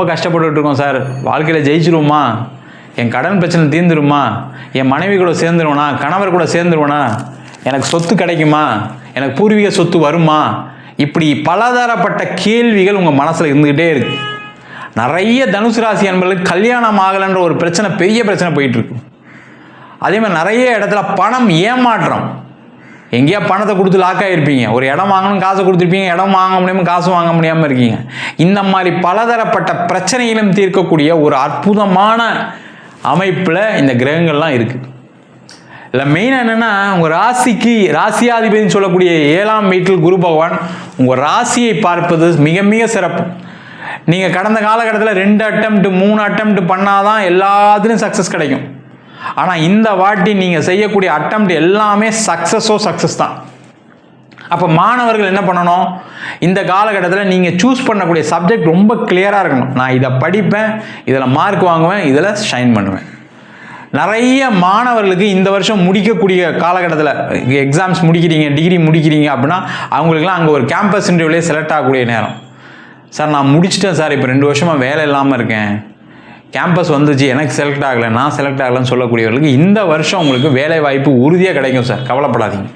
ரொம்ப கஷ்டப்பட்டுட்டு இருக்கோம் சார், வாழ்க்கையில் ஜெயிச்சிருவோமா, என் கடன் பிரச்சனை தீர்ந்துருமா, என் மனைவி கூட சேர்ந்துருவனா, கணவர் கூட சேர்ந்துருவனா, எனக்கு சொத்து கிடைக்குமா, எனக்கு பூர்வீக சொத்து வருமா, இப்படி பலதரப்பட்ட கேள்விகள் உங்கள் மனசில் இருந்துக்கிட்டே இருக்கு. நிறைய தனுசு ராசி அன்பர்களுக்கு கல்யாணம் ஆகலைன்ற ஒரு பிரச்சனை, பெரிய பிரச்சனை போயிட்டுருக்கு. அதே மாதிரி நிறைய இடத்துல பணம் ஏமாற்றம், எங்கேயா பணத்தை கொடுத்து லாக் ஆகிருப்பீங்க, ஒரு இடம் வாங்கணும் காசு கொடுத்துருப்பீங்க, இடம் வாங்க முடியாமல் காசு வாங்க முடியாமல் இருக்கீங்க. இந்த மாதிரி பலதரப்பட்ட பிரச்சனைகளும் தீர்க்கக்கூடிய ஒரு அற்புதமான அமைப்பில் இந்த கிரகங்கள்லாம் இருக்குது. இல்லை மெயினாக என்னென்னா, உங்கள் ராசிக்கு ராசியாதிபதினு சொல்லக்கூடிய 7ஆம் வீட்டில் குரு பகவான் உங்கள் ராசியை பார்ப்பது மிக மிக சிறப்பு. நீங்கள் கடந்த காலகட்டத்தில் 2 அட்டெம்ப்ட் 3 அட்டெம்ப்ட் பண்ணாதான் எல்லாத்துலேயும் சக்ஸஸ் கிடைக்கும். ஆனால் இந்த வாட்டி நீங்கள் செய்யக்கூடிய அட்டெம்ப்ட் எல்லாமே சக்ஸஸ் தான். அப்போ மாணவர்கள் என்ன பண்ணணும், இந்த காலகட்டத்தில் நீங்கள் சூஸ் பண்ணக்கூடிய சப்ஜெக்ட் ரொம்ப கிளியராக இருக்கணும். நான் இதை படிப்பேன், இதில் மார்க் வாங்குவேன், இதில் ஷைன் பண்ணுவேன். நிறைய மாணவர்களுக்கு இந்த வருஷம் முடிக்கக்கூடிய காலகட்டத்தில் எக்ஸாம்ஸ் முடிக்கிறீங்க, டிகிரி முடிக்கிறீங்க அப்படின்னா அவங்களுக்குலாம் அங்கே ஒரு கேம்பஸ் இன்டர்வியூலேயே செலக்ட் ஆகக்கூடிய நேரம். சார் நான் முடிச்சிட்டேன் சார், இப்போ 2 வருஷமாக வேலை இல்லாமல் இருக்கேன், கேம்பஸ் வந்துச்சு, எனக்கு செலக்ட் ஆகலை, நான் செலக்ட் ஆகலைன்னு சொல்லக்கூடியவர்களுக்கு இந்த வருஷம் உங்களுக்கு வேலை வாய்ப்பு உறுதியாக கிடைக்கும் சார், கவலைப்படாதீங்க.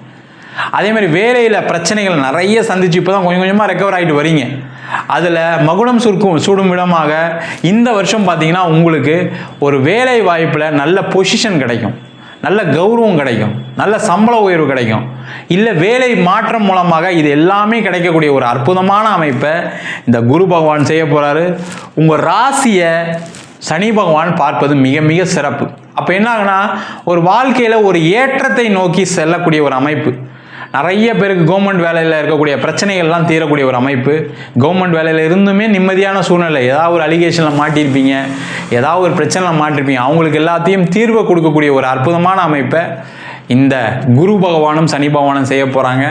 அதேமாதிரி வேலையில் பிரச்சனைகள் நிறைய சந்திச்சு இப்போ தான் கொஞ்சம் கொஞ்சமாக ரெக்கவர் ஆகிட்டு வரீங்க. அதில் மகுடம் சூடும் விடமாக இந்த வருஷம் பார்த்தீங்கன்னா உங்களுக்கு ஒரு வேலை வாய்ப்பில் நல்ல பொசிஷன் கிடைக்கும், நல்ல கௌரவம் கிடைக்கும், நல்ல சம்பள உயர்வு கிடைக்கும், இல்லை வேலை மாற்றம் மூலமாக இது எல்லாமே கிடைக்கக்கூடிய ஒரு அற்புதமான அமைப்பை இந்த குரு பகவான் செய்ய போகிறாரு. உங்கள் ராசியை சனி பகவான் பார்ப்பது மிக மிக சிறப்பு. அப்போ என்ன ஆகுனா, ஒரு வாழ்க்கையில் ஒரு ஏற்றத்தை நோக்கி செல்லக்கூடிய ஒரு அமைப்பு. நிறைய பேருக்கு கவர்மெண்ட் வேலையில் இருக்கக்கூடிய பிரச்சனைகள்லாம் தீரக்கூடிய ஒரு அமைப்பு. கவர்மெண்ட் வேலையில் இருந்துமே நிம்மதியான சூழ்நிலை, ஏதாவது ஒரு அலிகேஷனில் மாட்டியிருப்பீங்க, ஏதாவது ஒரு பிரச்சனையில் மாட்டிருப்பீங்க, அவங்களுக்கு எல்லாத்தையும் தீர்வை கொடுக்கக்கூடிய ஒரு அற்புதமான அமைப்பை இந்த குரு பகவானும் சனி பகவானும் செய்ய போகிறாங்க.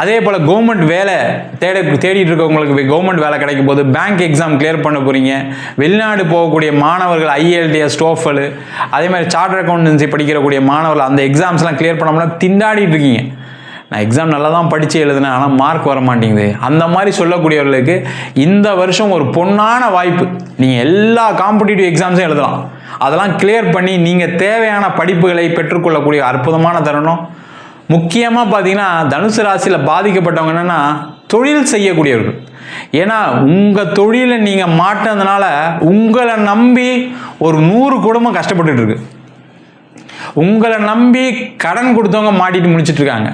அதே போல் கவர்மெண்ட் வேலை தேடிட்டு இருக்கவங்களுக்கு கவர்மெண்ட் வேலை கிடைக்கும் போது, பேங்க் எக்ஸாம் கிளியர் பண்ண போகிறீங்க, வெளிநாடு போகக்கூடிய மாணவர்கள் IELTS TOEFL அதே மாதிரி சார்ட்டர் அக்கௌண்டன்சி படிக்கக்கூடிய மாணவர்கள் அந்த எக்ஸாம்ஸ்லாம் கிளியர் பண்ணோம்னா திண்டாடிட்டு இருக்கீங்க, நான் எக்ஸாம் நல்லா தான் படித்து எழுதுனேன் ஆனால் மார்க் வர மாட்டேங்குது, அந்த மாதிரி சொல்லக்கூடியவர்களுக்கு இந்த வருஷம் ஒரு பொன்னான வாய்ப்பு. நீங்கள் எல்லா காம்படிட்டிவ் எக்ஸாம்ஸும் எழுதலாம், அதெல்லாம் கிளியர் பண்ணி நீங்கள் தேவையான படிப்புகளை பெற்றுக்கொள்ளக்கூடிய அற்புதமான தருணம். முக்கியமாக பார்த்தீங்கன்னா தனுசு ராசியில் பாதிக்கப்பட்டவங்க என்னென்னா தொழில் செய்யக்கூடியவர்கள். ஏன்னா உங்கள் தொழிலை நீங்கள் மாட்டினதுனால உங்களை நம்பி ஒரு 100 குடும்பம் கஷ்டப்பட்டுட்டு இருக்கு. உங்களை நம்பி கடன் கொடுத்தவங்க மாட்டிட்டு முடிச்சுட்டு இருக்காங்க.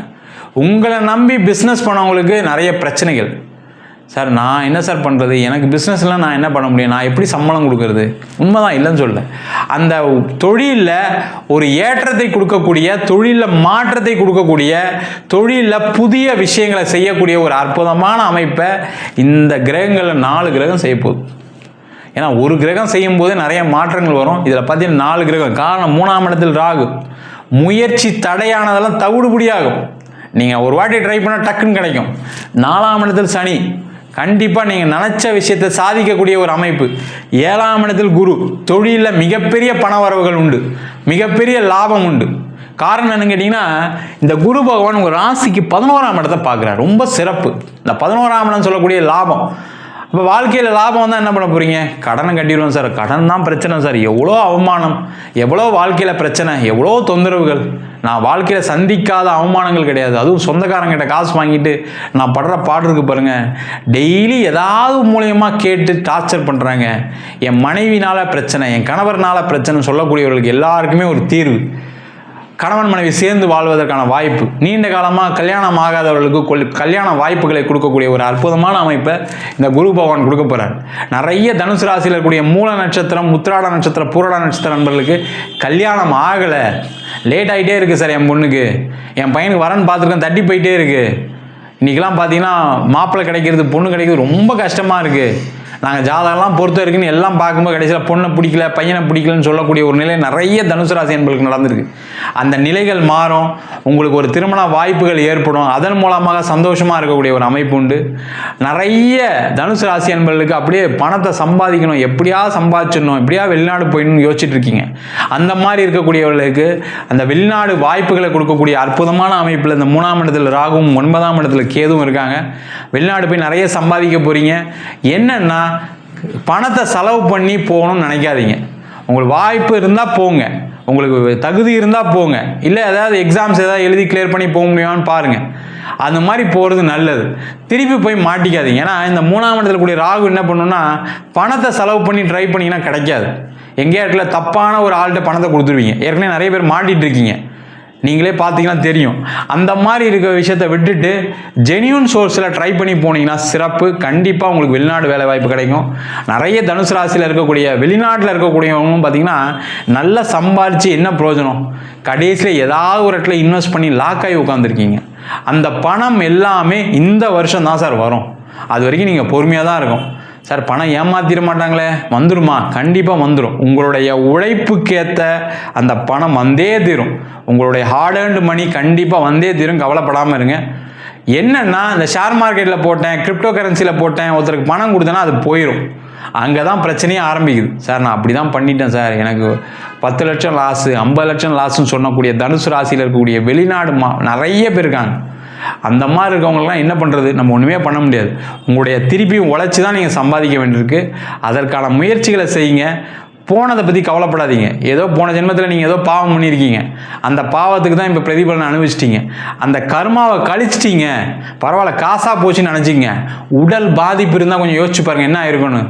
உங்களை நம்பி பிஸ்னஸ் பண்ணவங்களுக்கு நிறைய பிரச்சனைகள். சார் நான் என்ன சார் பண்ணுறது, எனக்கு பிஸ்னஸ்லாம் நான் என்ன பண்ண முடியும், நான் எப்படி சம்பளம் கொடுக்கறது, உண்மைதான் இல்லைன்னு சொல்ல. அந்த தொழிலில் ஒரு ஏற்றத்தை கொடுக்கக்கூடிய, தொழிலில் மாற்றத்தை கொடுக்கக்கூடிய, தொழிலில் புதிய விஷயங்களை செய்யக்கூடிய ஒரு அற்புதமான அமைப்பை இந்த கிரகங்களில் 4 கிரகம் செய்ய போகுது. ஏன்னா ஒரு கிரகம் செய்யும் போது நிறைய மாற்றங்கள் வரும். இதில் பார்த்தீங்கன்னா 4 கிரகம். காரணம் 3ஆம் இடத்தில் ராகு. முயற்சி தடையானதெல்லாம் தவிடுபடியாகும். நீங்கள் ஒரு வாட்டி ட்ரை பண்ணால் டக்குன்னு கிடைக்கும். 4ஆம் இடத்தில் சனி, கண்டிப்பாக நீங்கள் நினச்ச விஷயத்தை சாதிக்கக்கூடிய ஒரு அமைப்பு. 7ஆம் இடத்தில் குரு, தொழிலில் மிகப்பெரிய பண வரவுகள் உண்டு, மிகப்பெரிய லாபம் உண்டு. காரணம் என்னன்னு கேட்டிங்கன்னா, இந்த குரு பகவான் உங்கள் ராசிக்கு 11ஆம் இடத்தை பார்க்குறார், ரொம்ப சிறப்பு. இந்த 11ஆம் இடம் சொல்லக்கூடிய லாபம். இப்போ வாழ்க்கையில் லாபம் வந்தால் என்ன பண்ண போகிறீங்க, கடனை கட்டிடுவோம் சார், கடன் தான் பிரச்சனை சார், எவ்வளோ அவமானம், எவ்வளோ வாழ்க்கையில் பிரச்சனை, எவ்வளோ தொந்தரவுகள், நான் வாழ்க்கையில் சந்திக்காத அவமானங்கள் கிடையாது. அதுவும் சொந்தக்காரங்கிட்ட காசு வாங்கிட்டு நான் படுற பாடு இருக்கு பாருங்கள். டெய்லி ஏதாவது மூலியமாக கேட்டு டார்ச்சர் பண்ணுறாங்க. என் மனைவினால் பிரச்சனை, என் கணவர்னால் பிரச்சனை சொல்லக்கூடியவர்களுக்கு எல்லாருக்குமே ஒரு தீர்வு. கணவன் மனைவி சேர்ந்து வாழ்வதற்கான வாய்ப்பு. நீண்ட காலமாக கல்யாணம் ஆகாதவர்களுக்கு கல்யாண வாய்ப்புகளை கொடுக்கக்கூடிய ஒரு அற்புதமான அமைப்பை இந்த குரு பகவான் கொடுக்க போகிறார். நிறைய தனுசு ராசியில் இருக்கக்கூடிய மூல நட்சத்திரம், உத்திராட நட்சத்திரம், பூராட நட்சத்திர நண்பர்களுக்கு கல்யாணம் ஆகலை, லேட் ஆகிட்டே இருக்குது சார், என் பொண்ணுக்கு, என் பையனுக்கு வரன்னு பார்த்துருக்கேன், தட்டி போயிட்டே இருக்குது. இன்றைக்கெலாம் பார்த்தீங்கன்னா மாப்பிள்ளை கிடைக்கிறது, பொண்ணு கிடைக்கிறது ரொம்ப கஷ்டமாக இருக்குது. நாங்கள் ஜாதகம்லாம் பொறுத்த இருக்குன்னு எல்லாம் பார்க்கும்போது கடைசியில் பொண்ணை பிடிக்கல, பையனை பிடிக்கலன்னு சொல்லக்கூடிய ஒரு நிலை நிறைய தனுசு ராசி என்பர்களுக்கு நடந்திருக்கு. அந்த நிலைகள் மாறும், உங்களுக்கு ஒரு திருமண வாய்ப்புகள் ஏற்படும், அதன் மூலமாக சந்தோஷமாக இருக்கக்கூடிய ஒரு அமைப்பு உண்டு. நிறைய தனுசு ராசி என்பர்களுக்கு அப்படியே பணத்தை சம்பாதிக்கணும், எப்படியா சம்பாதிச்சிடணும், எப்படியா வெளிநாடு போயிடணும்னு யோசிச்சுட்டு இருக்கீங்க. அந்த மாதிரி இருக்கக்கூடியவர்களுக்கு அந்த வெளிநாடு வாய்ப்புகளை கொடுக்கக்கூடிய அற்புதமான அமைப்பில் இந்த 3ஆம் இடத்துல ராகுவும் 9ஆம் இடத்துல கேதுவும் இருக்காங்க. வெளிநாடு போய் நிறைய சம்பாதிக்க போகிறீங்க. என்னென்னா பணத்தை செலவு பண்ணி போகணும்னு நினைக்காதீங்க. உங்களுக்கு வாய்ப்பு இருந்தால் போங்க, உங்களுக்கு தகுதி இருந்தால் போங்க, இல்லை ஏதாவது எக்ஸாம்ஸ் ஏதாவது எழுதி கிளியர் பண்ணி போக முடியுமான்னு பாருங்கள். அந்த மாதிரி போகிறது நல்லது. திருப்பி போய் மாட்டிக்காதீங்க. ஏன்னா இந்த 3ஆம் இடத்துல கூடிய ராகு என்ன பண்ணுன்னா, பணத்தை செலவு பண்ணி ட்ரை பண்ணிங்கன்னா கிடைக்காது. எங்கேயா இடத்துல தப்பான ஒரு ஆள்கிட்ட பணத்தை கொடுத்துருவீங்க. ஏற்கனவே நிறைய பேர் மாட்டிகிட்டு இருக்கீங்க, நீங்களே பார்த்தீங்கன்னா தெரியும். அந்த மாதிரி இருக்கிற விஷயத்தை விட்டுட்டு ஜெனியூன் சோர்ஸில் ட்ரை பண்ணி போனீங்கன்னா சிறப்பு. கண்டிப்பாக உங்களுக்கு வெளிநாடு வேலை வாய்ப்பு கிடைக்கும். நிறைய தனுசு ராசியில் இருக்கக்கூடிய வெளிநாட்டில் இருக்கக்கூடியவங்களும் பார்த்தீங்கன்னா நல்லா சம்பாரித்து என்ன பிரயோஜனம், கடைசியில் ஏதாவது ஒரு இடத்துல இன்வெஸ்ட் பண்ணி லாக் ஆகி உட்காந்துருக்கீங்க. அந்த பணம் எல்லாமே இந்த வருஷம் தான் சார் வரும். அது வரைக்கும் நீங்கள் பொறுமையாக தான் இருக்கும். சார் பணம் ஏமாத்திட மாட்டாங்களே, வந்துருமா? கண்டிப்பாக வந்துடும். உங்களுடைய உழைப்புக்கேற்ற அந்த பணம் வந்தே தீரும். உங்களுடைய ஹார்ட் ஏர்ன்டு மணி கண்டிப்பாக வந்தே தீரும், கவலைப்படாமல் இருங்க. என்னென்னா இந்த ஷேர் மார்க்கெட்டில் போட்டேன், கிரிப்டோ கரன்சியில் போட்டேன், ஒருத்தருக்கு பணம் கொடுத்தேன்னா அது போயிடும். அங்கே தான் பிரச்சனையே ஆரம்பிக்குது. சார் நான் அப்படி தான் பண்ணிட்டேன் சார், எனக்கு 10 லட்சம் லாஸு 50 லட்சம் லாஸுன்னு சொல்லக்கூடிய தனுசு ராசியில் இருக்கக்கூடிய வெளிநாடு நிறைய பேர் இருக்காங்க. அந்த மாதிரி இருக்கவங்களாம் என்ன பண்ணுறது, நம்ம ஒன்றுமே பண்ண முடியாது. உங்களுடைய திருப்பியும் உழைச்சி தான் நீங்கள் சம்பாதிக்க வேண்டியிருக்கு. அதற்கான முயற்சிகளை செய்யுங்க. போனதை பற்றி கவலைப்படாதீங்க. ஏதோ போன ஜென்மத்தில் நீங்கள் ஏதோ பாவம் பண்ணியிருக்கீங்க, அந்த பாவத்துக்கு தான் இப்போ பிரதிபலனை அனுபவிச்சிட்டிங்க. அந்த கர்மாவை கழிச்சிட்டிங்க, பரவாயில்ல காசாக போச்சுன்னு நினச்சிங்க. உடல் பாதிப்பு இருந்தால் கொஞ்சம் யோசிச்சு பாருங்கள் என்ன ஆயிருக்குன்னு.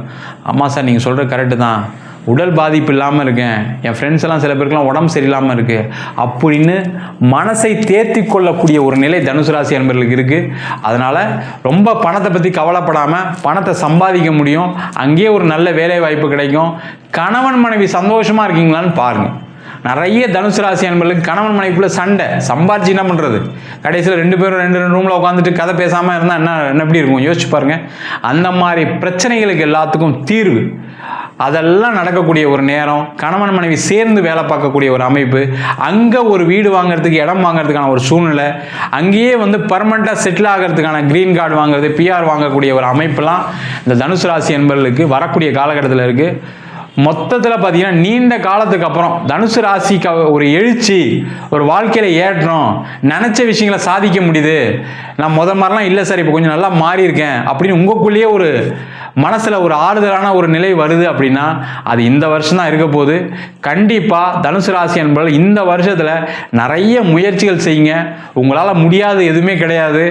ஆமாம் சார் நீங்கள் சொல்கிறது கரெக்டு தான், உடல் பாதிப்பு இல்லாமல் இருக்கேன், என் ஃப்ரெண்ட்ஸ் எல்லாம் சில பேருக்குலாம் உடம்பு சரியில்லாமல் இருக்குது அப்படின்னு மனசை தேர்த்தி கொள்ளக்கூடிய ஒரு நிலை தனுசு ராசி அன்பர்களுக்கு இருக்குது. அதனால் ரொம்ப பணத்தை பற்றி கவலைப்படாமல் பணத்தை சம்பாதிக்க முடியும். அங்கேயே ஒரு நல்ல வேலை வாய்ப்பு கிடைக்கும். கணவன் மனைவி சந்தோஷமாக இருக்கீங்களான்னு பாருங்கள். நிறைய தனுசு ராசி அன்பர்களுக்கு கணவன் மனைவிக்குள்ளே சண்டை, சம்பாதிச்சு என்ன பண்ணுறது, கடைசியில் 2 பேரும் 2 ரூமில் உட்காந்துட்டு கதை பேசாமல் இருந்தால் என்ன எப்படி இருக்கும் யோசிச்சு பாருங்கள். அந்த மாதிரி பிரச்சனைகளுக்கு எல்லாத்துக்கும் தீர்வு அதெல்லாம் நடக்கக்கூடிய ஒரு நேரம். கணவன் மனைவி சேர்ந்து வேலை பார்க்கக்கூடிய ஒரு அமைப்பு, அங்கே ஒரு வீடு வாங்குறதுக்கு இடம் வாங்குறதுக்கான ஒரு சூழ்நிலை, அங்கேயே பர்மனெண்ட்டாக செட்டில் ஆகிறதுக்கான க்ரீன் கார்டு வாங்குறது, பிஆர் வாங்கக்கூடிய ஒரு அமைப்பெல்லாம் இந்த தனுசு ராசி என்பவர்களுக்கு வரக்கூடிய காலகட்டத்தில் இருக்குது. மொத்தத்தில் பார்த்தீங்கன்னா நீண்ட காலத்துக்கு அப்புறம் தனுசு ராசிக்கு ஒரு எழுச்சி, ஒரு வாழ்க்கையில் ஏற்றம், நினச்ச விஷயங்களை சாதிக்க முடியுது. நான் மாதிரிலாம் இல்லை சார், இப்போ கொஞ்சம் நல்லா மாறி இருக்கேன் அப்படின்னு உங்களுக்குள்ளேயே ஒரு மனசில் ஒரு ஆறுதலான ஒரு நிலை வருது அப்படின்னா அது இந்த வருஷம் தான் இருக்க போகுது. கண்டிப்பாக தனுசு ராசி என்பவர்கள் இந்த வருஷத்தில் நிறைய முயற்சிகள் செய்யுங்க. உங்களால் முடியாது எதுவுமே கிடையாது.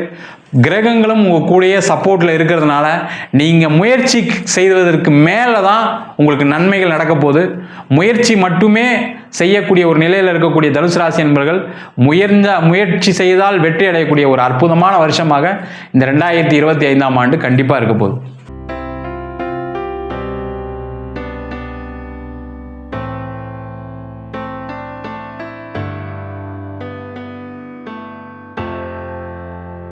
கிரகங்களும் உங்கள் கூடயே சப்போர்ட்டில் இருக்கிறதுனால நீங்கள் முயற்சி செய்வதற்கு மேலே தான் உங்களுக்கு நன்மைகள் நடக்க போகுது. முயற்சி மட்டுமே செய்யக்கூடிய ஒரு நிலையில் இருக்கக்கூடிய தனுசு ராசி என்பவர்கள் முயற்சி செய்தால் வெற்றி அடையக்கூடிய ஒரு அற்புதமான வருஷமாக இந்த 2025ஆம் ஆண்டு கண்டிப்பாக இருக்க போகுது.